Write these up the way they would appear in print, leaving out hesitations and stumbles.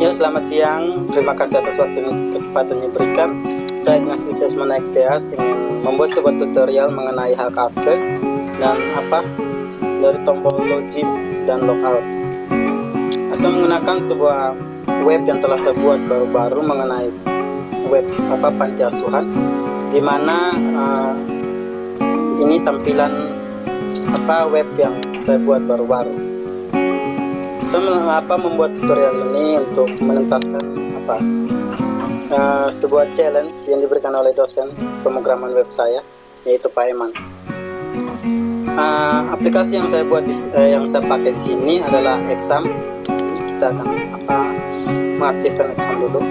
Ya, selamat siang. Terima kasih atas waktu dan kesempatan yang diberikan. Saya Ignatius Desmond Ektias ingin membuat sebuah tutorial mengenai hak akses dan dari tombol login dan logout. Saya menggunakan sebuah web yang telah saya buat baru-baru mengenai web panti asuhan, di mana ini tampilan web yang saya buat baru-baru. Saya membuat tutorial ini untuk menuntaskan sebuah challenge yang diberikan oleh dosen pemrograman web saya, yaitu Pak Eman. Aplikasi yang saya buat yang saya pakai di sini adalah Exam. Kita akan mengaktifkan Exam dulu.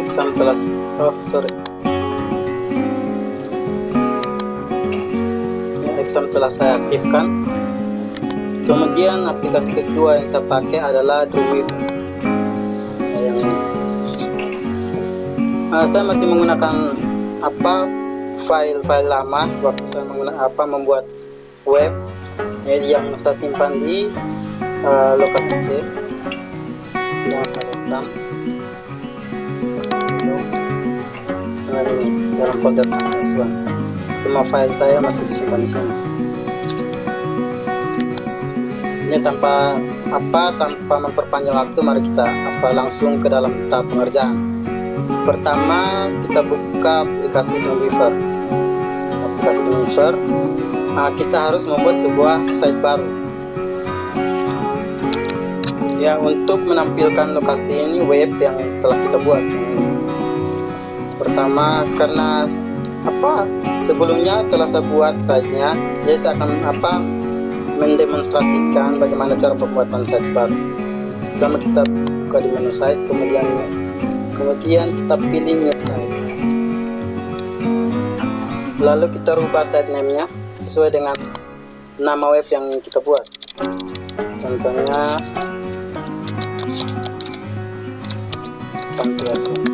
Exam telah Exam telah saya aktifkan. Kemudian aplikasi kedua yang saya pakai adalah Dreamweaver. Yang ini. Saya masih menggunakan file lama waktu saya membuat web yang saya simpan di localhost dengan file Exam. Ini dalam folder S1. Semua file saya masih disimpan di sini. Ini tanpa memperpanjang waktu, mari kita langsung ke dalam tahap pengerjaan. Pertama, kita buka aplikasi Dreamweaver. Kita harus membuat sebuah site baru. Ya, untuk menampilkan lokasi ini web yang telah kita buat yang ini. Pertama, karena sebelumnya telah saya buat site-nya, jadi saya akan mendemonstrasikan bagaimana cara pembuatan site baru. Pertama kita buka di menu site, kemudian kita pilih new site, lalu kita rubah site name-nya sesuai dengan nama web yang kita buat. Contohnya panti asuhan.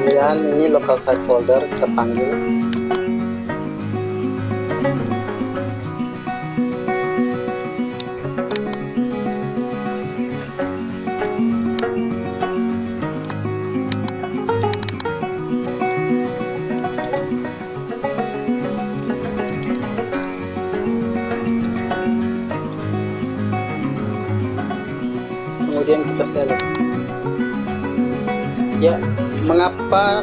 Kemudian ini local site folder kita panggil. Kemudian kita select. Ya, mengapa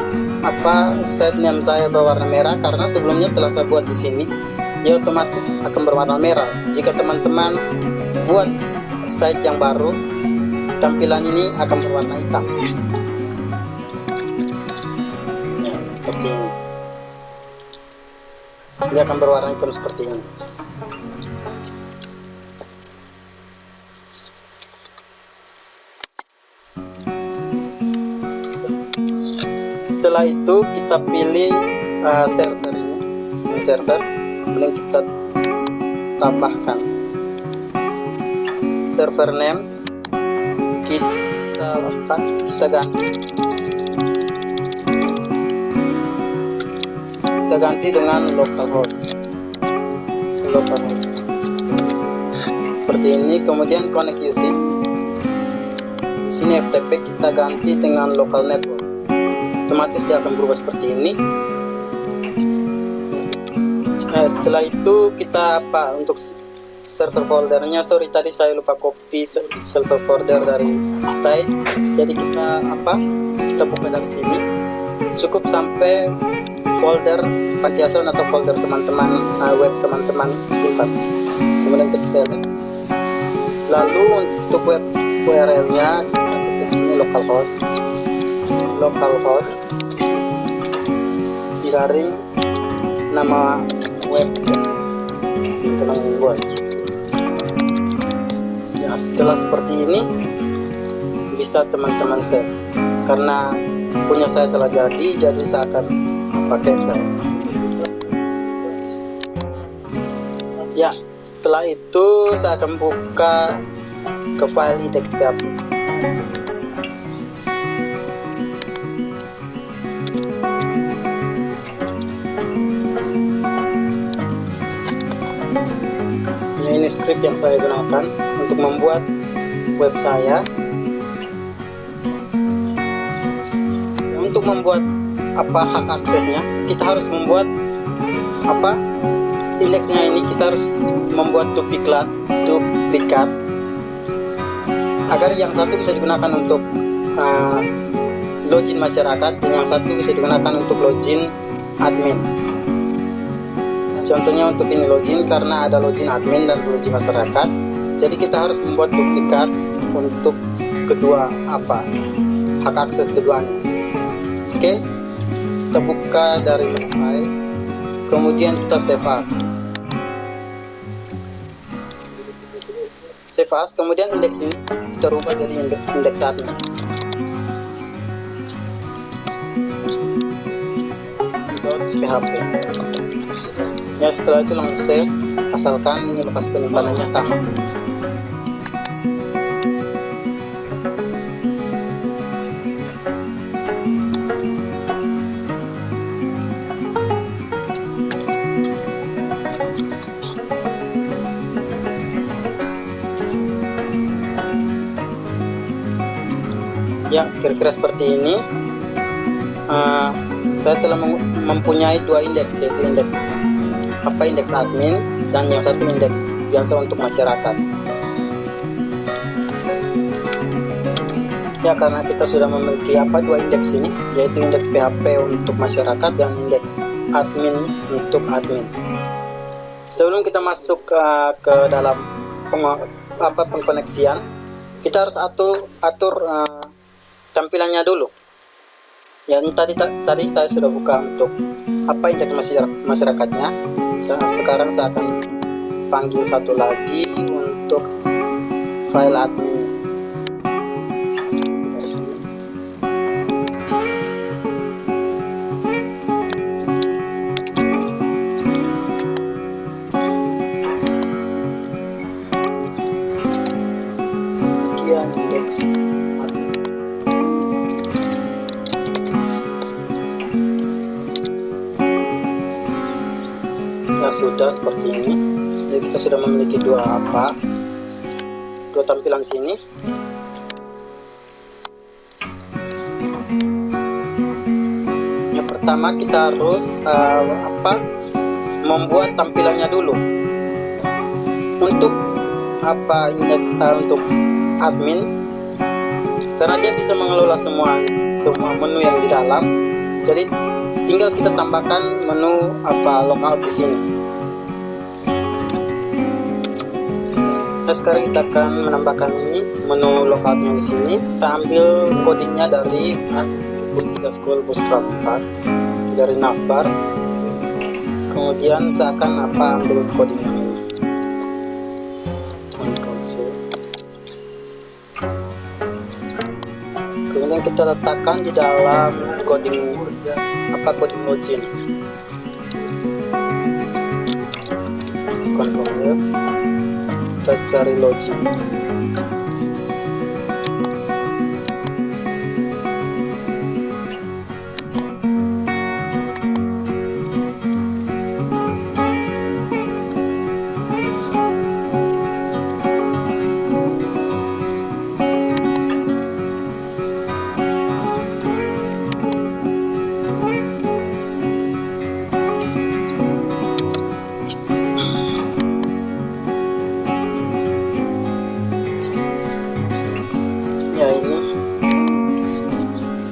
site name saya berwarna merah? Karena sebelumnya telah saya buat di sini, ya otomatis akan berwarna merah. Jika teman-teman buat site yang baru, tampilan ini akan berwarna hitam. Ya, seperti ini. Dia akan berwarna hitam seperti ini. Setelah itu kita pilih server ini, kemudian kita tambahkan server name, kita ganti dengan localhost seperti ini. Kemudian connect using, di sini FTP kita ganti dengan local network. Otomatis dia akan berubah seperti ini. Setelah itu kita untuk server foldernya, tadi saya lupa copy server folder dari site, jadi kita buka dari sini. Cukup sampai folder panti asuhan atau folder teman-teman web teman-teman simpan. Kemudian kita select. Lalu untuk web URL-nya kita ketik sini localhost garing nama web yang telah membuat. Ya, setelah seperti ini bisa teman-teman save. Karena punya saya telah jadi saya akan pakai saya. Ya, setelah itu saya akan buka ke file index.php. script yang saya gunakan untuk membuat web saya. Untuk membuat hak aksesnya, kita harus membuat indeksnya ini, kita harus membuat duplikat agar yang satu bisa digunakan untuk login masyarakat dan yang satu bisa digunakan untuk login admin. Contohnya untuk ini login, karena ada login admin dan login masyarakat, jadi kita harus membuat duplikat untuk kedua hak akses keduanya. Oke, kita buka dari menu file, kemudian kita save as, kemudian indeks ini kita rubah jadi indeks admin. .php. Ya, setelah itu langsung save, asalkan ini lepas penyimpanannya sama. Ya, kira-kira seperti ini. Saya telah mempunyai dua indeks, yaitu indeks admin dan yang satu indeks biasa untuk masyarakat. Ya, karena kita sudah memiliki dua indeks ini, yaitu indeks PHP untuk masyarakat dan indeks admin untuk admin. Sebelum kita masuk ke dalam pengkoneksian, kita harus atur tampilannya dulu. Ya, ini tadi saya sudah buka untuk indeks masyarakatnya. Sekarang saya akan panggil satu lagi untuk file admin. Dari sini. Kemudian indeks sudah seperti ini. Jadi kita sudah memiliki dua tampilan sini. Yang pertama kita harus membuat tampilannya dulu. Untuk indeks untuk admin, karena dia bisa mengelola semua menu yang di dalam. Jadi tinggal kita tambahkan menu logout di sini. Nah, sekarang kita akan menambahkan ini menu logoutnya di sini. Saya ambil codingnya dari 3 School Bootstrap 4 dari navbar. Kemudian saya akan ambil codingnya ini. Ctrl C. Kemudian kita letakkan di dalam coding login. Ctrl F. Kita cari login.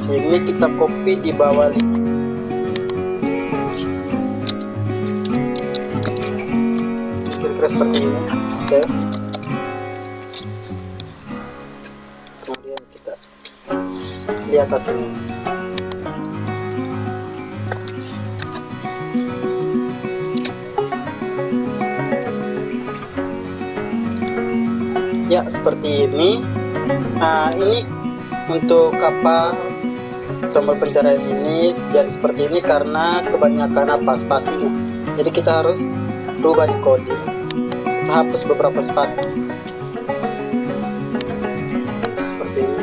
Ya, ini kita copy di bawah link. Kira-kira seperti ini. Save. Kemudian kita lihat hasilnya. Ya, seperti ini. Ini untuk tombol pencarian ini jadi seperti ini karena kebanyakan spasinya. Jadi kita harus rubah di coding. Kita hapus beberapa spasi. Seperti ini.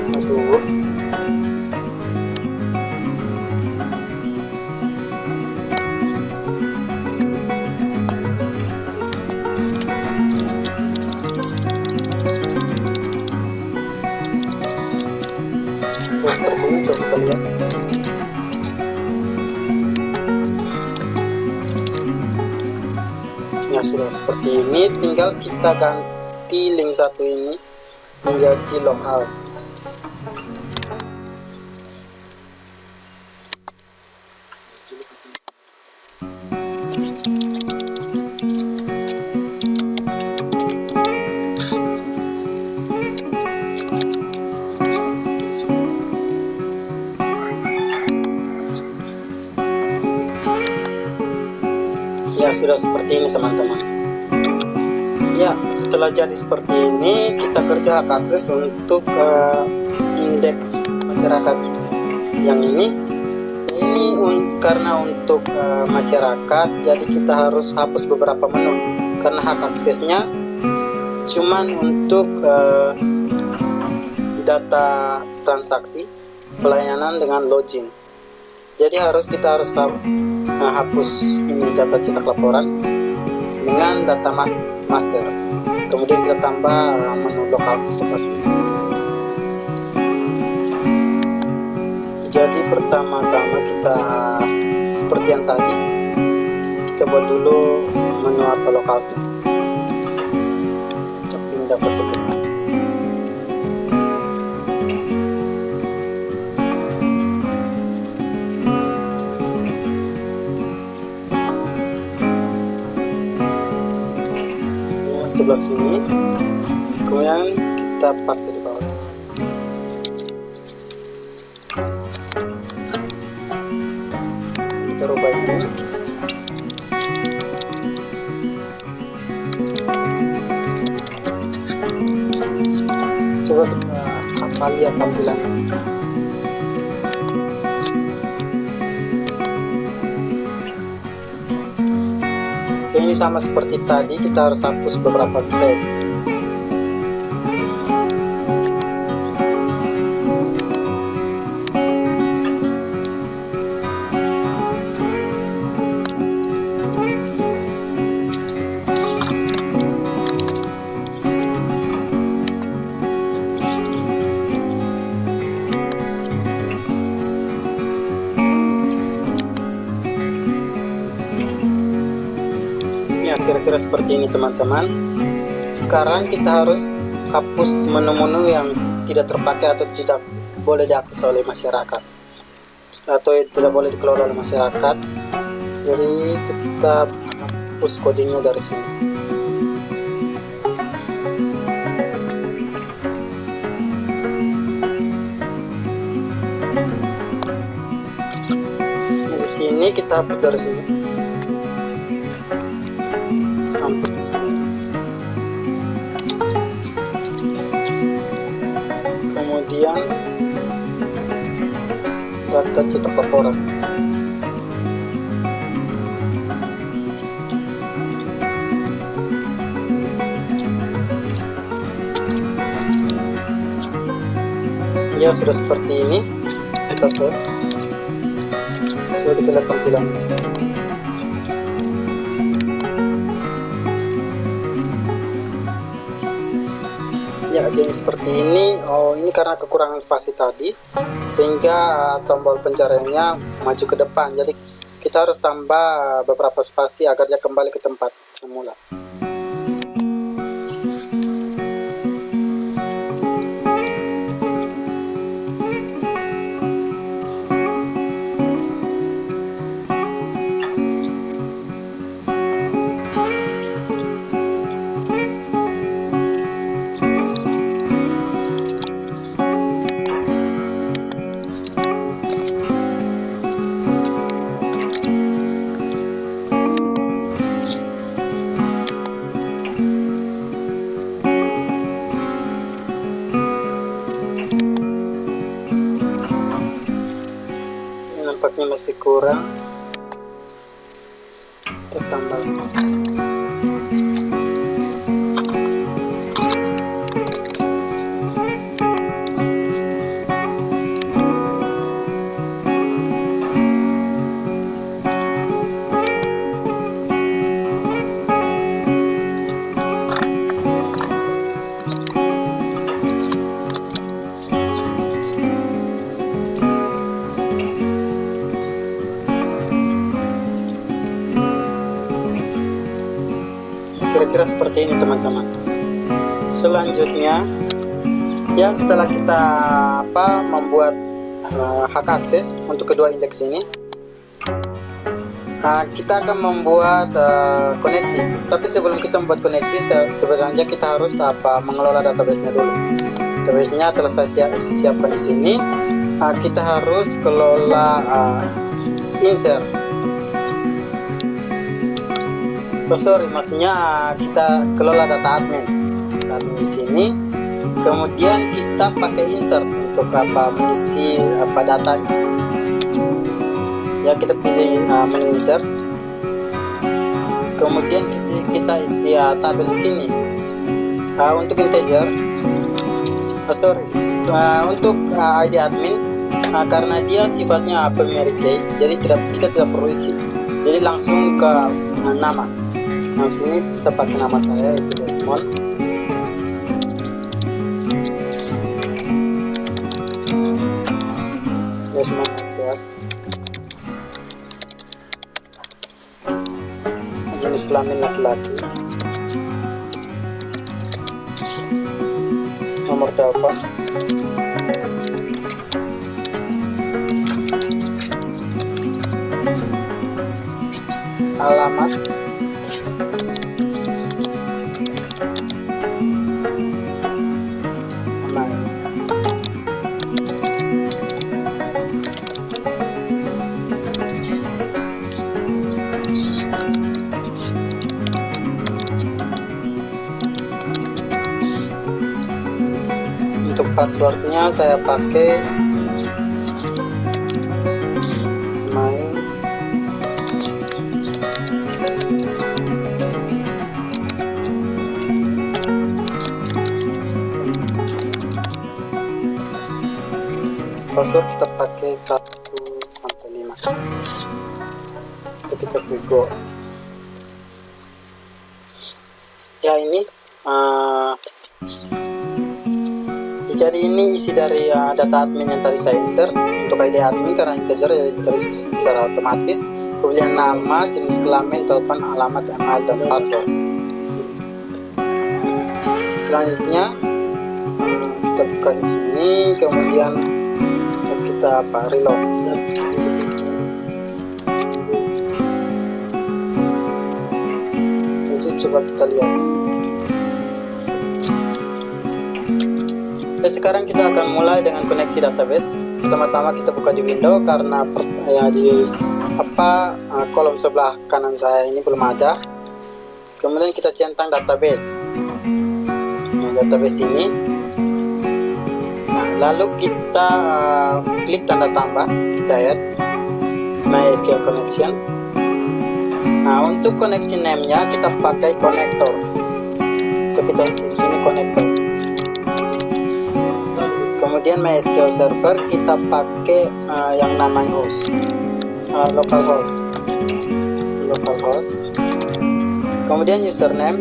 seperti ini, coba kita lihat. Ya sudah seperti ini, tinggal kita ganti link satu ini menjadi logout. Ya sudah seperti ini teman-teman. Ya setelah jadi seperti ini, kita kerja hak akses untuk indeks masyarakat yang ini karena untuk masyarakat, jadi kita harus hapus beberapa menu karena hak aksesnya cuman untuk data transaksi pelayanan dengan login. Jadi kita harus hapus ini data cetak laporan dengan data master. Kemudian kita tambah menu logout antisipasi. Jadi pertama-tama kita seperti yang tadi, kita buat dulu menu apa logoutnya. Kita pindah ke sebelah. Sebelah sini, kemudian kita paste di bawah sini. Kita rubah ini. Coba kita lihat tampilannya. Ini sama seperti tadi, kita harus hapus beberapa space. Kira-kira seperti ini teman-teman. Sekarang kita harus hapus menu-menu yang tidak terpakai atau tidak boleh diakses oleh masyarakat atau tidak boleh dikelola oleh masyarakat. Jadi kita hapus codingnya dari sini. Di sini kita hapus dari sini sampai di sini. Kemudian data cetak laporan. Ya sudah seperti ini, kita save. Coba kita lihat tampilannya. Ya, jadi seperti ini. Oh, ini karena kekurangan spasi tadi, sehingga tombol pencariannya maju ke depan. Jadi kita harus tambah beberapa spasi agar dia kembali ke tempat semula. Nampaknya masih kurang, kita tambah. seperti ini teman-teman. Selanjutnya ya, setelah kita membuat hak akses untuk kedua indeks ini, kita akan membuat koneksi. Tapi sebelum kita membuat koneksi, sebenarnya kita harus mengelola database-nya dulu. Database-nya telah saya siapkan di sini. Kita harus kelola insert. Maksudnya kita kelola data admin di sini. Kemudian kita pakai insert untuk mengisi datanya. Ya, kita pilih menu insert. Kemudian kita isi tabel di sini. Untuk integer, untuk ID admin, karena dia sifatnya primary key, jadi kita tidak perlu isi. Jadi langsung ke nama. Nah, sini bisa pakai nama saya, itu Desmond. Desmond Matias. Jenis kelamin laki-laki. Nomor telepon. Alamat. Untuk passwordnya saya pakai main. Password kita pakai 1 sampai 5. Itu kita go. Ya, ini jadi ini isi dari data admin yang tadi saya insert. Untuk ID admin karena integer ya ditulis secara otomatis. Kemudian nama, jenis kelamin, telepon, alamat, email, dan password. Selanjutnya kita buka di sini, kemudian kita reload. Jadi coba kita lihat. Sekarang kita akan mulai dengan koneksi database. Pertama-tama kita buka di window karena di kolom sebelah kanan saya ini belum ada. Kemudian kita centang database. Database ini. Lalu kita klik tanda tambah, kita add MySQL connection. Untuk connection name-nya kita pakai connector. Untuk kita isi di sini connector. Kemudian MySQL server kita pakai yang namanya host, localhost. Kemudian username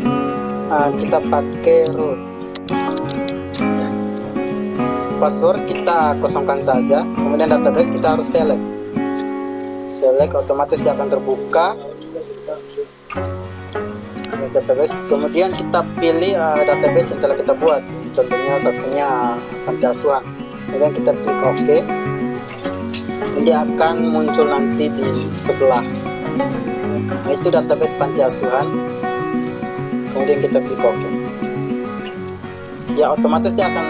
kita pakai root. Password kita kosongkan saja. Kemudian database kita harus select, otomatis dia akan terbuka database. Kemudian kita pilih database yang telah kita buat, contohnya satunya panti asuhan. Kemudian kita klik OK. Dia akan muncul nanti di sebelah. Itu database panti asuhan. Kemudian kita klik OK. Ya, otomatis dia akan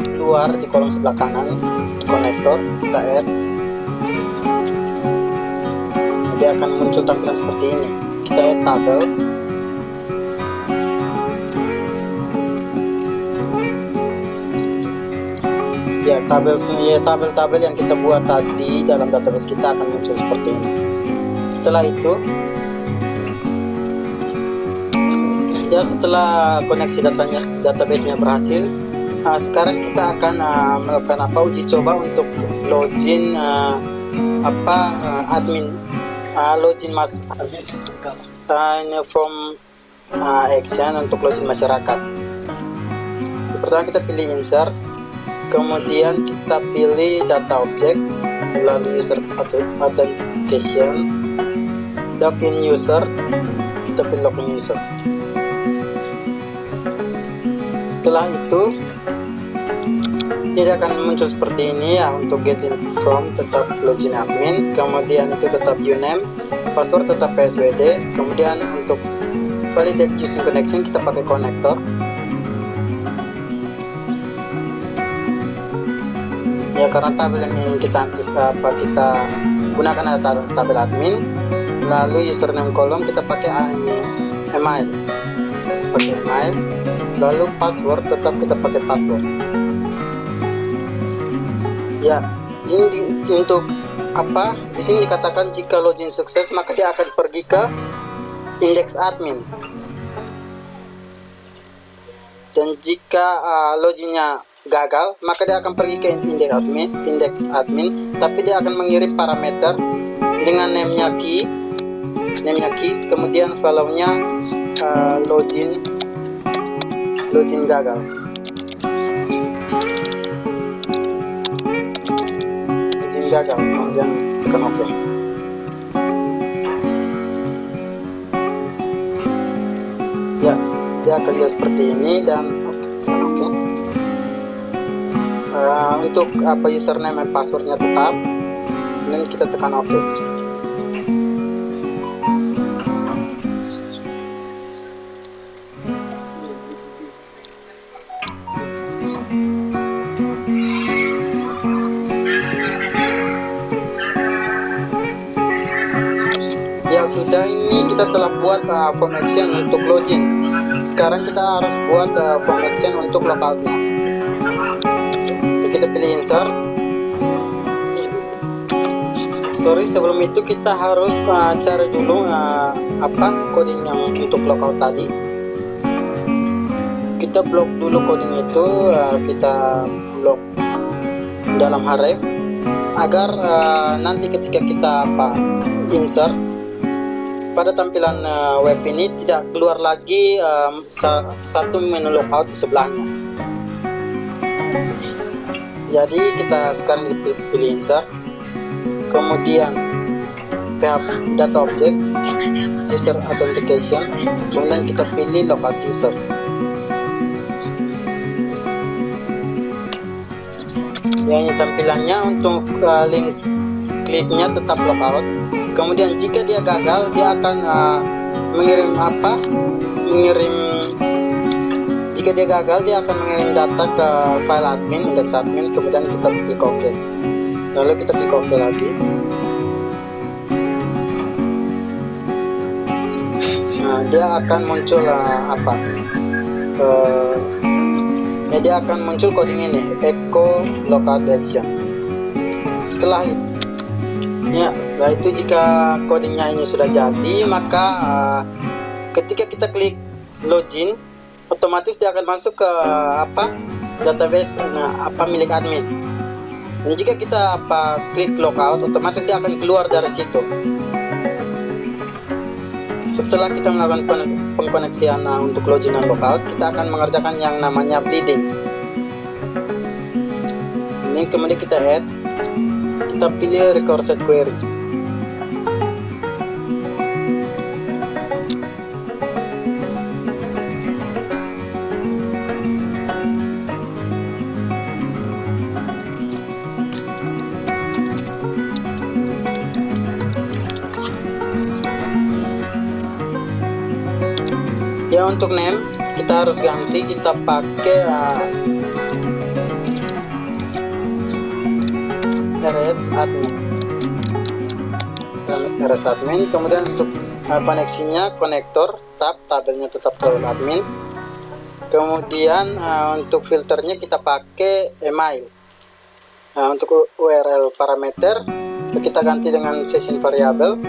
keluar di kolom sebelah kanan di konektor. Kita add. Dia akan muncul tampilan seperti ini. Kita add tabel. Ya, tabel-tabel yang kita buat tadi dalam database kita akan muncul seperti ini. Setelah itu, ya setelah koneksi database-nya berhasil, sekarang kita akan melakukan uji coba untuk login admin, login from action untuk login masyarakat. Pertama kita pilih insert. Kemudian kita pilih data object, lalu user authentication, login user, kita pilih login user. Setelah itu dia akan muncul seperti ini ya. Untuk get in from tetap login admin, kemudian itu tetap uname, password tetap pswd, kemudian untuk validate using connection kita pakai konektor ya, karena tabel yang ingin kita gunakan adalah tabel admin. Lalu username kolom kita pakai email, lalu password tetap kita pakai password ya. Ini untuk apa, di sini dikatakan jika login sukses maka dia akan pergi ke indeks admin, dan jika loginnya gagal maka dia akan pergi ke indeks admin, tapi dia akan mengirim parameter dengan name-nya key, kemudian value-nya login gagal. Kemudian tekan OK. Ya, dia akan jadi seperti ini dan tekan OK. Untuk username dan passwordnya tetap, dan kita tekan OK. Ya sudah, ini kita telah buat form action untuk login. Sekarang kita harus buat form action untuk logoutnya. Kita pilih insert. Sebelum itu kita harus cari dulu coding yang untuk logout tadi. Kita blok dulu coding itu, kita blok dalam href agar nanti ketika kita insert pada tampilan web ini tidak keluar lagi satu menu logout di sebelahnya. Jadi kita sekarang pilih insert, kemudian PHP data object, user authentication, kemudian kita pilih logout user. Ya, ini tampilannya. Untuk link kliknya tetap logout. Kemudian jika dia gagal, dia akan mengirim data ke file admin, indeks admin, kemudian kita klik OK. Lalu kita klik OK lagi. Nah, dia akan muncul dia akan muncul coding ini, echo logout action. Setelah itu jika codingnya ini sudah jadi, maka ketika kita klik login, otomatis dia akan masuk ke database milik admin. Dan jika kita klik logout, otomatis dia akan keluar dari situ. Setelah kita melakukan pengkoneksian untuk login dan logout, kita akan mengerjakan yang namanya bleeding. Ini kemudian kita add, kita pilih recursive query. Ya, untuk name kita harus ganti, kita pakai rs admin. Kemudian untuk koneksinya konektor tabelnya tetap tabel admin. Kemudian untuk filternya kita pakai email. Untuk URL parameter kita ganti dengan session variable,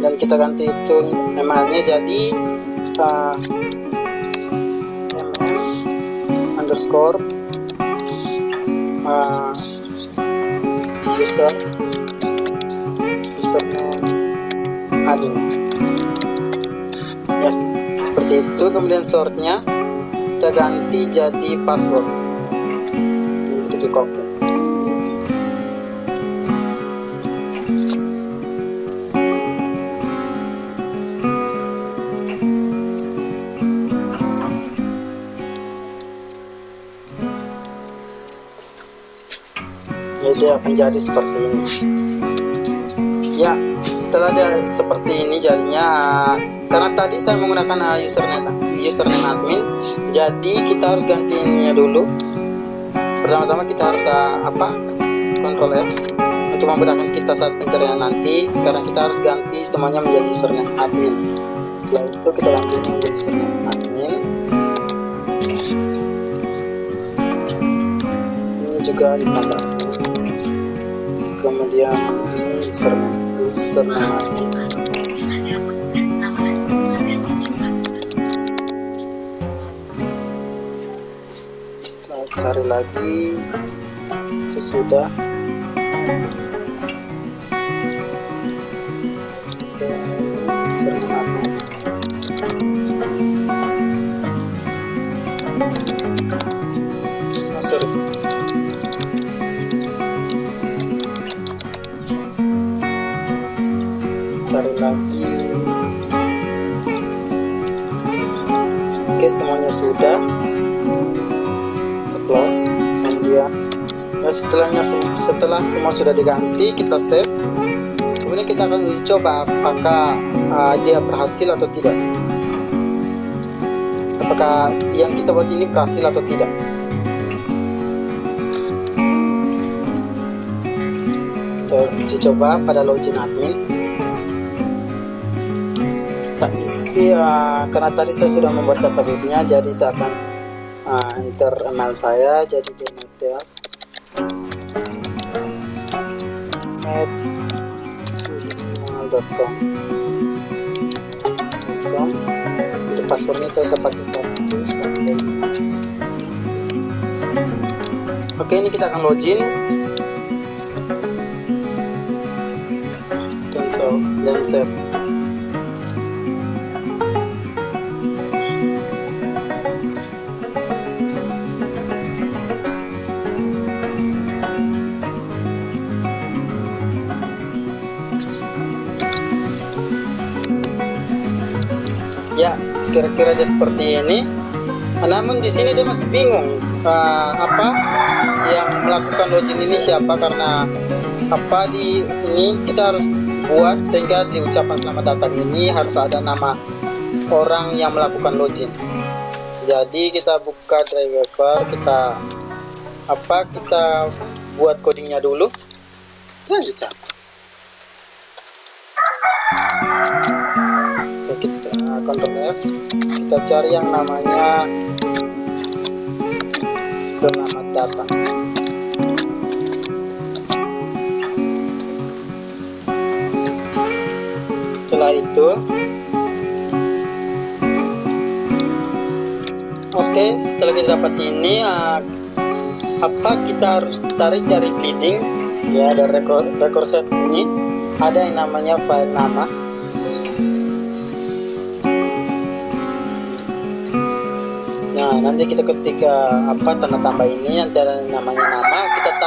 dan kita ganti itu emailnya jadi _username admin. Yes, seperti itu. Kemudian sortnya kita ganti jadi password. Itu di copy. Jadi dia akan jadi seperti ini. Ya, setelah dia seperti ini jadinya, karena tadi saya menggunakan username admin, jadi kita harus ganti ininya dulu. Pertama-tama kita harus Ctrl F untuk memudahkan kita saat pencarian nanti, karena kita harus ganti semuanya menjadi username admin. Setelah itu kita ganti menjadi username admin. Ini juga ditambah admin. Kemudian ini username admin. Kita cari lagi, itu sudah. Username admin. Sorry. Cari lagi. Oke, semuanya sudah. Kita close. Kemudian setelah semua sudah diganti, kita save. Kemudian kita akan uji coba apakah dia berhasil atau tidak. Apakah yang kita buat ini berhasil atau tidak. Kita uji coba pada login admin. Tak isi karena tadi saya sudah membuat database-nya, jadi saya akan enter email saya, jadi demetrius@gmail.com. Untuk passwordnya itu saya pakai 1 sampai 5. Oke, ini kita akan login. Dan save. Ya, kira-kira dia seperti ini. Namun di sini dia masih bingung apa yang melakukan login ini siapa, karena di ini kita harus buat sehingga di ucapan selamat datang ini harus ada nama orang yang melakukan login. Jadi kita buka driver, kita buat codingnya dulu. Lanjutkan. Kita Ctrl F, kita cari yang namanya selamat datang. Setelah itu setelah kita dapat ini kita harus tarik dari bleeding, ya, dari record set ini ada yang namanya file nama. Nah, nanti kita ketika tanda tambah ini nanti ada namanya nama, kita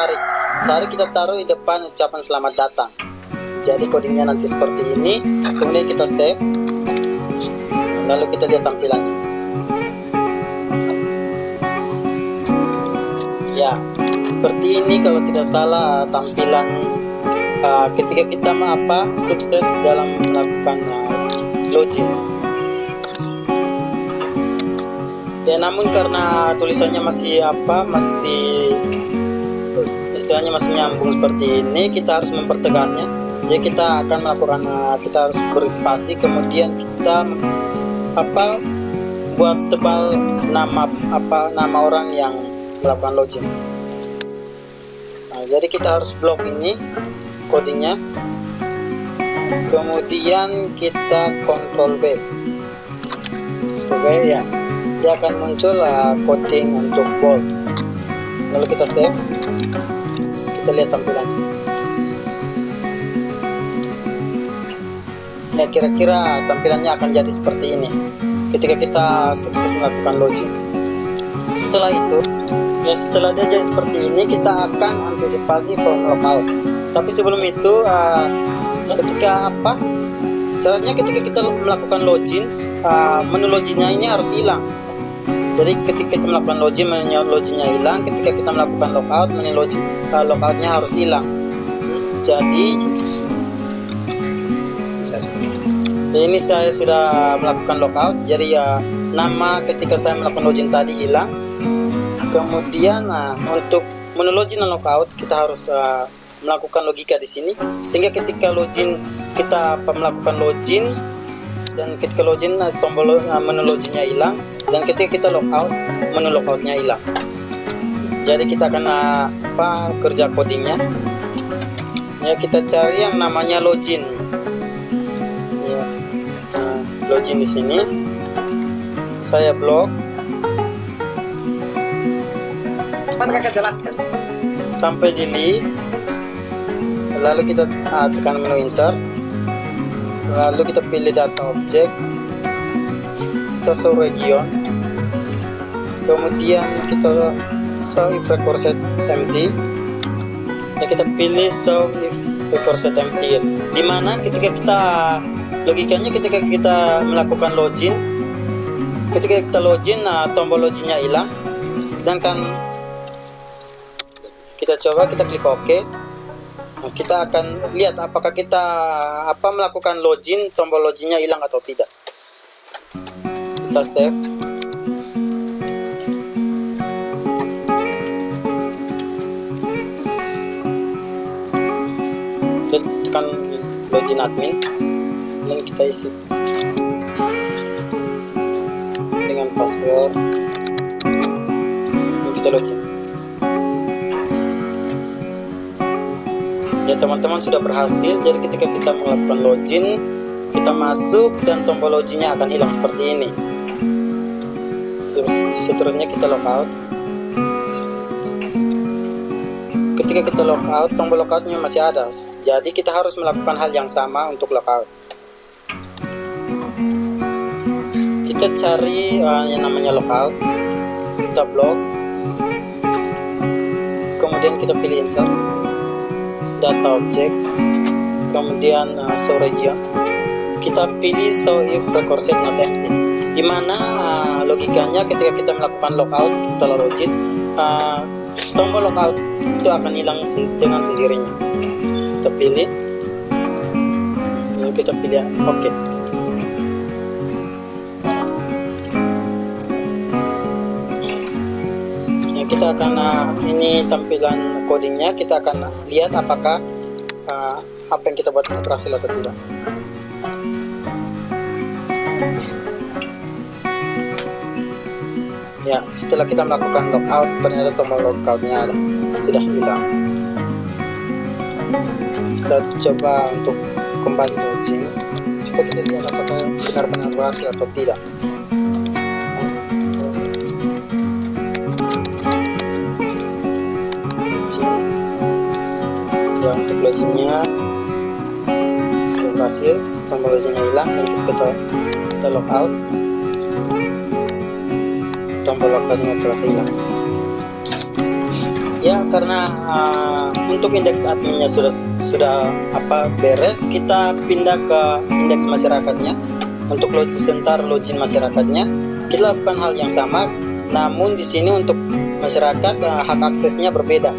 taruh di depan ucapan selamat datang. Jadi codingnya nanti seperti ini. Kemudian kita save, lalu kita lihat tampilannya. Ya, seperti ini kalau tidak salah tampilan ketika kita sukses dalam melakukan login. Ya, namun karena tulisannya masih istilahnya masih nyambung seperti ini, kita harus mempertegasnya. Jadi kita akan melakukan kita harus beri spasi, kemudian kita buat tebal nama orang yang melakukan login. Nah, jadi kita harus blok ini codingnya, kemudian kita Ctrl B. Oke, ya, dia akan muncul coding untuk bold. Lalu kita save, kita lihat tampilannya. Ya, kira-kira tampilannya akan jadi seperti ini ketika kita sukses melakukan login. Setelah itu, ya, setelah dia jadi seperti ini, kita akan antisipasi from logout. Tapi sebelum itu, ketika syaratnya ketika kita melakukan login, menu loginnya ini harus hilang. Jadi ketika kita melakukan login, menu loginnya hilang. Ketika kita melakukan logout, menu logoutnya harus hilang. Jadi ini saya sudah melakukan logout. Jadi ya, nama ketika saya melakukan login tadi hilang. Kemudian untuk menu login dan logout kita harus melakukan logika di sini, sehingga ketika login kita melakukan login, dan ketika login tombol menu loginnya hilang, dan ketika kita logout menu logoutnya hilang. Jadi kita akan kerja codingnya. Ya, kita cari yang namanya login. Ya, login di sini saya blok. Mana kakak jelaskan? Sampai delete. Lalu kita tekan menu insert. Lalu kita pilih data object. Kita show region. Kemudian kita show if record set empty. Ya, kita pilih show if record set empty. Dimana ketika kita logikanya ketika kita melakukan login, ketika kita login tombol loginnya hilang. Sedangkan kita coba, kita klik OK. Nah, kita akan lihat apakah kita melakukan login, tombol loginnya hilang atau tidak. Kita save. Kita tekan login admin dan kita isi dengan password dan kita login. Ya teman-teman, sudah berhasil. Jadi ketika kita melakukan login, kita masuk dan tombol loginnya akan hilang seperti ini. Seterusnya kita logout. Ketika kita logout, tombol logoutnya masih ada. Jadi kita harus melakukan hal yang sama untuk logout. Kita cari yang namanya logout. Kita blok. Kemudian kita pilih insert data object, kemudian show region. Kita pilih show if record set not empty. Dimana logikanya ketika kita melakukan logout setelah login, tombol logout itu akan hilang dengan sendirinya. Kita pilih, lalu kita pilih OK. Kita akan ini tampilan codingnya, kita akan lihat apakah apa yang kita buat ini berhasil atau tidak. Ya, setelah kita melakukan logout, ternyata tombol logoutnya sudah hilang. Kita coba untuk kembali login supaya kita lihat apakah benar-benar berhasil atau tidak. Ya, untuk loginnya sudah berhasil, tombol loginnya hilang, dan kita logout, tombol logoutnya telah hilang. Ya, karena untuk indeks adminnya sudah beres, kita pindah ke indeks masyarakatnya. Untuk sebentar login masyarakatnya, kita lakukan hal yang sama, namun di sini untuk masyarakat hak aksesnya berbeda,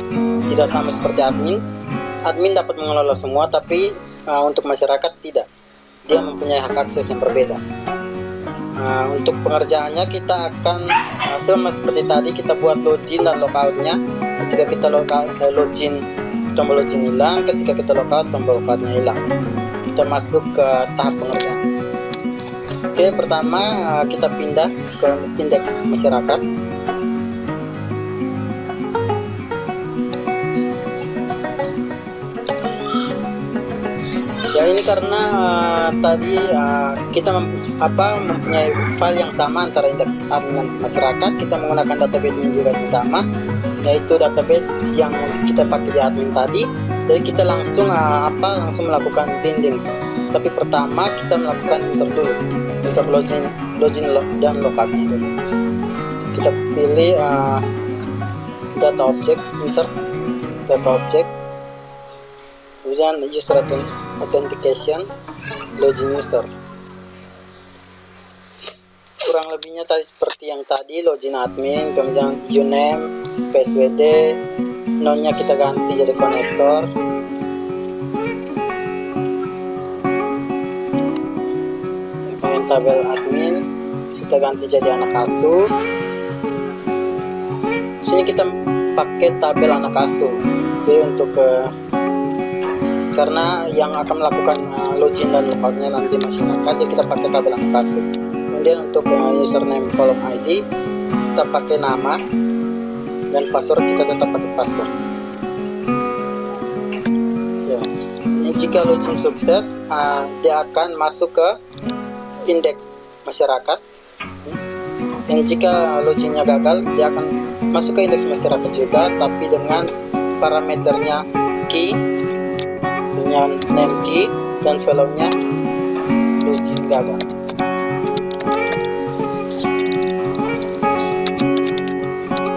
tidak sama seperti admin. Admin dapat mengelola semua, tapi untuk masyarakat tidak. Dia mempunyai hak akses yang berbeda. Untuk pengerjaannya kita akan sama seperti tadi, kita buat login dan logoutnya. Ketika kita login, tombol login hilang. Ketika kita logout, tombol logoutnya hilang. Kita masuk ke tahap pengerjaan. Oke, pertama kita pindah ke indeks masyarakat. Ya, ini karena tadi kita mempunyai file yang sama antara indeks admin dan masyarakat. Kita menggunakan database-nya juga yang sama, yaitu database yang kita pakai di admin tadi. Jadi kita langsung melakukan binding. Tapi pertama kita melakukan insert dulu, insert login dan logoutnya dulu. Kita pilih data object, insert data object, kemudian user authentication, login user. kurang lebihnya tadi seperti yang tadi, login admin, kemudian uname, password, nonnya kita ganti jadi konektor. Kemudian tabel admin kita ganti jadi anak asuh. Sini kita pakai tabel anak asuh. Jadi untuk karena yang akan melakukan login dan logoutnya nanti masyarakat, jadi kita pakai tabel anak asuh. Kemudian untuk username kolom ID kita pakai nama, dan password kita tetap pakai password. Ya. Ini jika login sukses, dia akan masuk ke indeks masyarakat. Dan jika loginnya gagal, dia akan masuk ke indeks masyarakat juga, tapi dengan parameternya key, dengan name key, dan value-nya login gagal.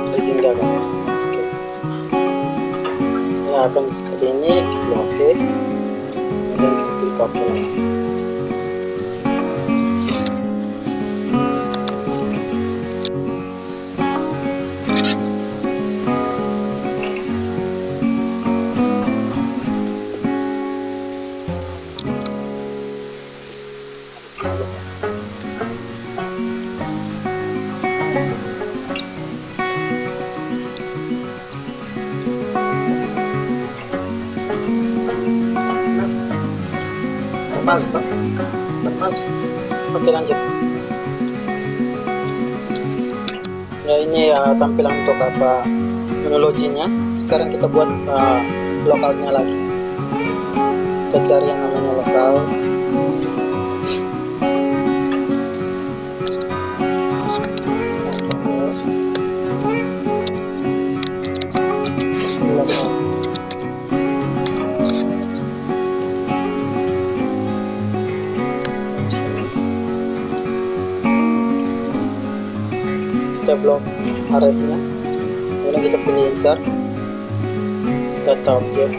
Login gagal. Oke. Ya, akan seperti ini. Klik OK, kemudian kita klik OK lagi. Mouse toh? Mouse. Oke, lanjut. Ya, ini tampilan untuk menu loginnya. Sekarang kita buat logoutnya lagi. Kita cari yang namanya logout. Kita blok array-nya, kemudian kita pilih insert data object,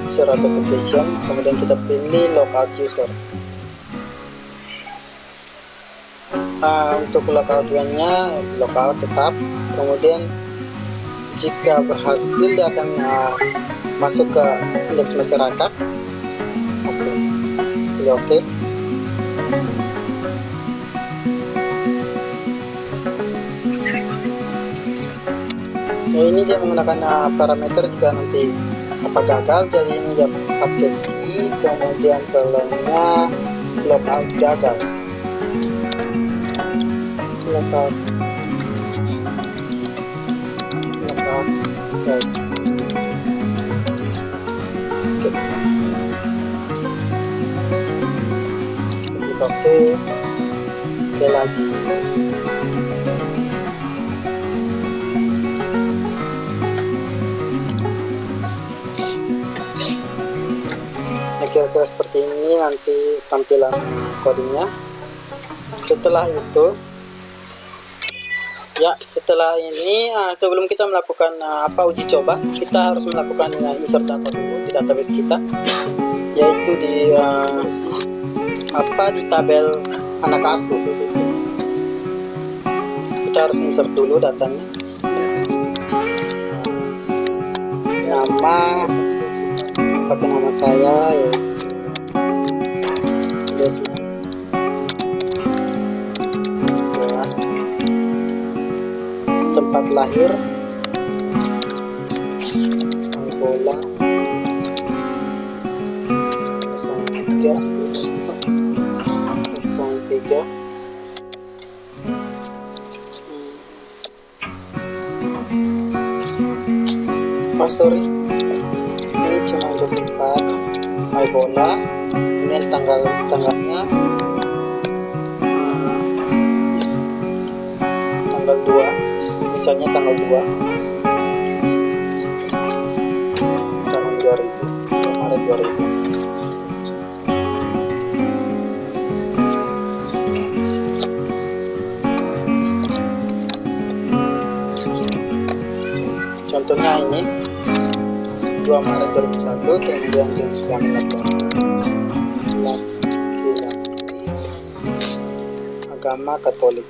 user authentication, kemudian kita pilih logout user. Untuk logout nya logout tetap, kemudian jika berhasil dia akan masuk ke indeks masyarakat. Oke, pilih OK. Ya, ini dia menggunakan parameter jika nanti gagal, jadi ini dia pakai key, kemudian value-nya logout gagal. Logout gagal. Oke, oke lagi. Kira-kira seperti ini nanti tampilan codingnya. Setelah itu, ya setelah ini sebelum kita melakukan uji coba, kita harus melakukan insert data dulu di database kita, yaitu di di tabel anak asuh. Kita harus insert dulu datanya, nama, pakai nama saya ya, Desmond, tempat lahir Angola 03 oh sorry, ini cuma untuk tempat main bola. Ini tanggalnya tanggal 2, misalnya tanggal 2 tahun 2000, Maret 2000. Contohnya ini 2 Maret 2001, kemudian jenis kelamin laki-laki, agama Katolik.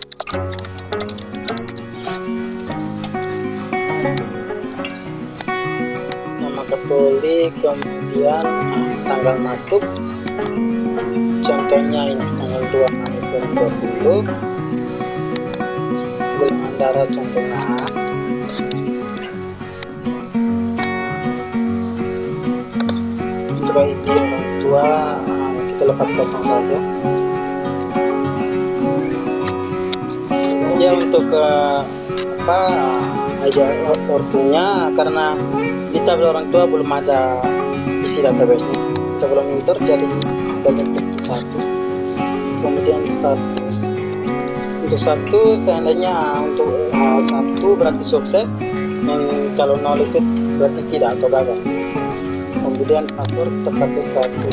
Agama Katolik, kemudian tanggal masuk, contohnya ini tanggal 2 Maret 2020, golongan darah contohnya A. Coba ID orang tua kita lepas kosong saja. Ya untuk aja ortunya, karena di tabel orang tua belum ada isi database nya, kita belum insert, jadi sebagai isi satu. Kemudian status untuk satu, seandainya untuk satu berarti sukses, dan kalau nol itu berarti tidak atau gagal. Kemudian password kita pakai satu.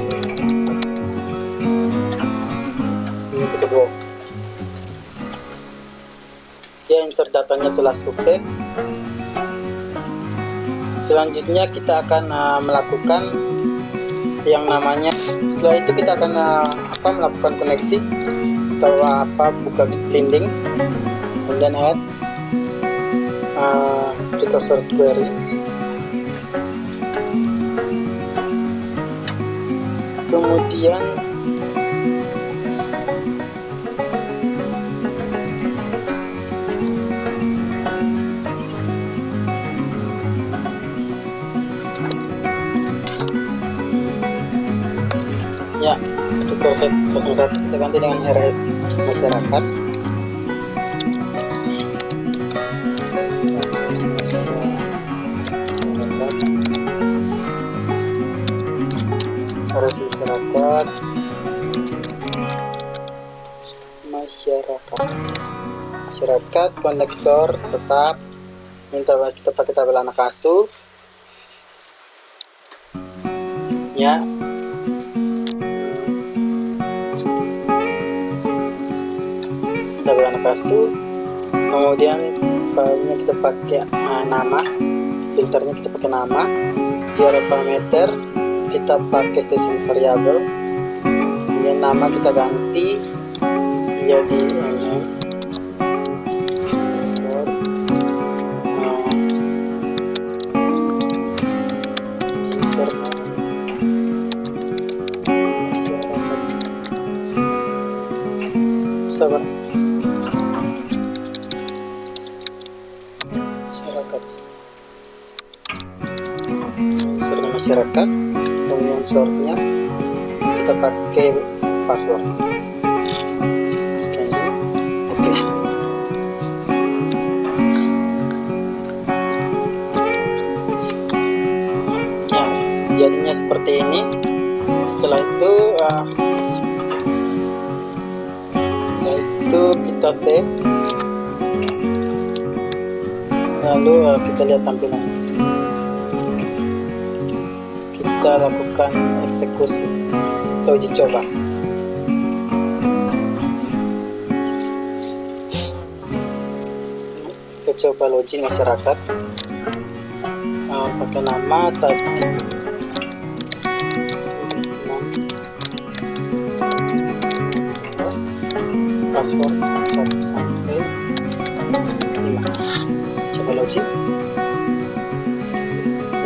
Ini kedua. Ya, insert datanya telah sukses. Selanjutnya kita akan melakukan yang namanya, setelah itu kita akan melakukan koneksi atau buka blending, kemudian add recursive query, kemudian ya recursive 01 kita ganti dengan RS masyarakat. Masyarakat konektor tetap minta kita pakai tabel anak asuh ya. Tabel anak asuh, kemudian filenya kita pakai nama, filternya kita pakai nama, biar parameter kita pakai session variable, kemudian nama kita ganti jadi sabar masyarakat, kemudian sortnya kita pakai password. Scan. Oke. Ya, jadinya seperti ini. Setelah itu kita save, lalu kita lihat tampilan, kita lakukan eksekusi atau uji coba. Kita coba login masyarakat, pakai nama tadi, password 1 sampai 5. Coba login.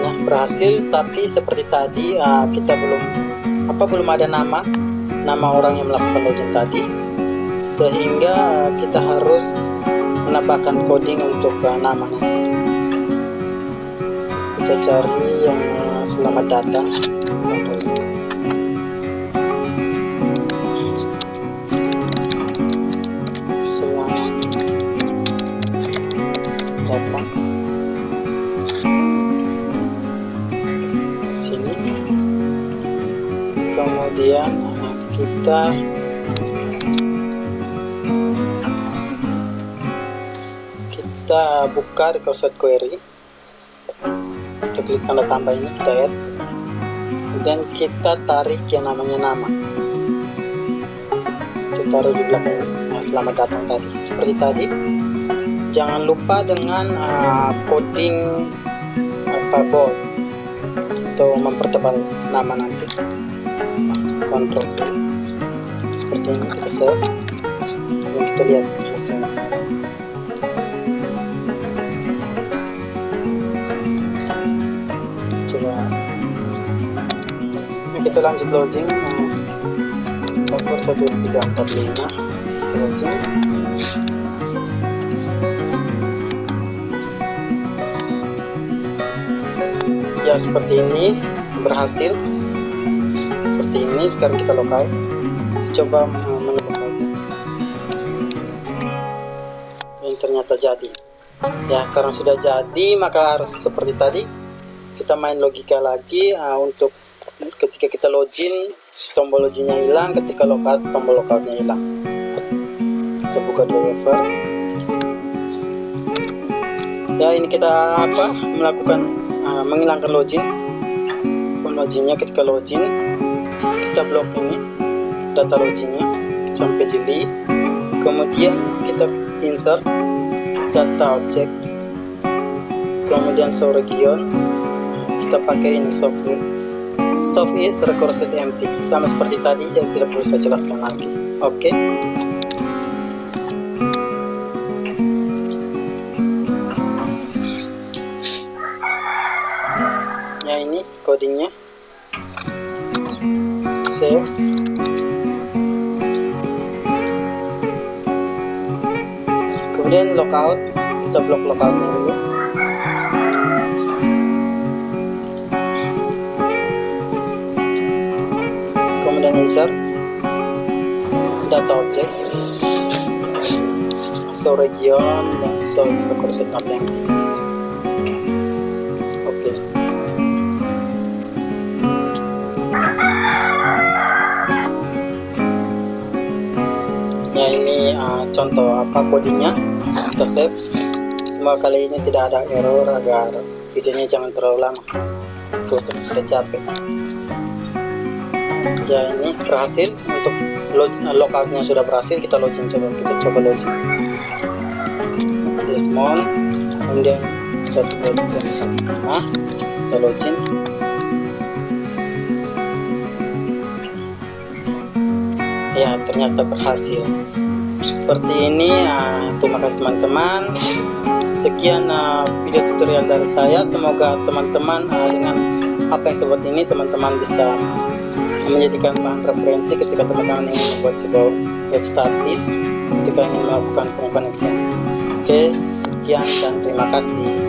Nah, berhasil, tapi seperti tadi kita belum ada nama orang yang melakukan login tadi, sehingga kita harus menambahkan coding untuk namanya. Kita cari yang selamat datang. Sini, kemudian kita buka recursive query, kita klik tanda tambah ini, kita add, kemudian kita tarik yang namanya nama, kita taruh di belakang selamat datang tadi. Seperti tadi, jangan lupa dengan coding bold atau mempertebal nama nanti. Ctrl V seperti ini, kita save, kemudian kita lihat hasilnya. Coba ini kita lanjut login. Password 1345 kita login. Ya seperti ini, berhasil seperti ini. Sekarang kita logout, coba menemukan yang ternyata jadi ya. Karena sudah jadi maka harus seperti tadi, kita main logika lagi. Untuk ketika kita login, tombol loginnya hilang, ketika logout, tombol logoutnya hilang. Kita buka driver ya. Ini kita melakukan menghilangkan login. Loginnya ketika login, kita blok ini data loginnya sampai delete, kemudian kita insert data object, kemudian show region. Kita pakai ini soft is record set empty, sama seperti tadi, jadi tidak perlu saya jelaskan lagi. Oke. Ya ini codingnya, save. Kemudian logout, kita blok logoutnya dulu. Kemudian insert data object, show region, dan show record set empty. Oke. Ya ini contoh codingnya. Kita save. Semoga kali ini tidak ada error, agar videonya jangan terlalu lama. Tutup, udah capek. Ya ini berhasil. Untuk logoutnya sudah berhasil. Kita login, kita coba login. Desmond, kemudian 1245. Kita login. Ya ternyata berhasil. Seperti ini. Terima kasih teman-teman. Sekian video tutorial dari saya. Semoga teman-teman dengan apa yang seperti ini, teman-teman bisa menjadikan bahan referensi ketika teman-teman ingin membuat sebuah web statis, ketika ingin melakukan pengkoneksian. Oke, sekian dan terima kasih.